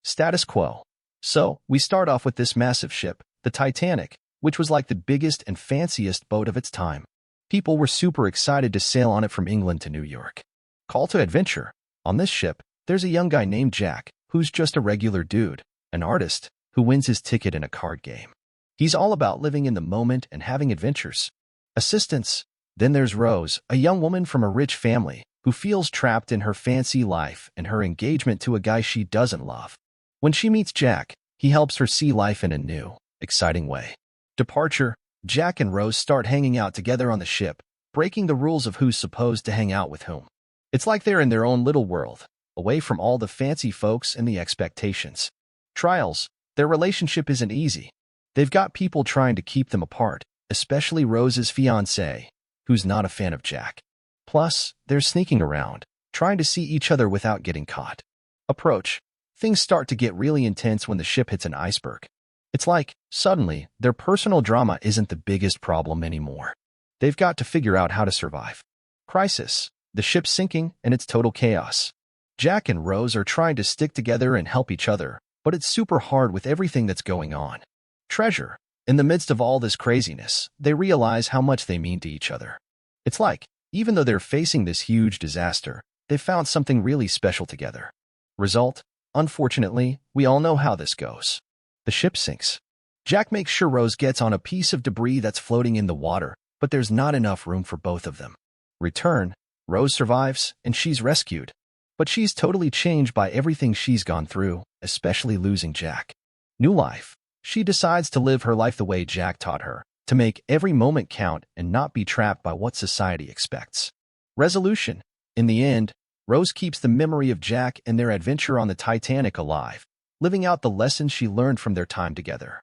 Status quo. So, we start off with this massive ship, the Titanic, which was like the biggest and fanciest boat of its time. People were super excited to sail on it from England to New York. Call to adventure. On this ship, there's a young guy named Jack, who's just a regular dude, an artist, who wins his ticket in a card game. He's all about living in the moment and having adventures. Assistants. Then there's Rose, a young woman from a rich family, who feels trapped in her fancy life and her engagement to a guy she doesn't love. When she meets Jack, he helps her see life in a new, exciting way. Departure. Jack and Rose start hanging out together on the ship, breaking the rules of who's supposed to hang out with whom. It's like they're in their own little world, away from all the fancy folks and the expectations. Trials. Their relationship isn't easy. They've got people trying to keep them apart, especially Rose's fiancé, who's not a fan of Jack. Plus, they're sneaking around, trying to see each other without getting caught. Approach. Things start to get really intense when the ship hits an iceberg. It's like, suddenly, their personal drama isn't the biggest problem anymore. They've got to figure out how to survive. Crisis. The ship's sinking, and it's total chaos. Jack and Rose are trying to stick together and help each other, but it's super hard with everything that's going on. Treasure. In the midst of all this craziness, they realize how much they mean to each other. It's like, even though they're facing this huge disaster, they've found something really special together. Result? Unfortunately, we all know how this goes. The ship sinks. Jack makes sure Rose gets on a piece of debris that's floating in the water, but there's not enough room for both of them. Return. Rose survives, and she's rescued. But she's totally changed by everything she's gone through, especially losing Jack. New life. She decides to live her life the way Jack taught her, to make every moment count and not be trapped by what society expects. Resolution. In the end, Rose keeps the memory of Jack and their adventure on the Titanic alive, living out the lessons she learned from their time together.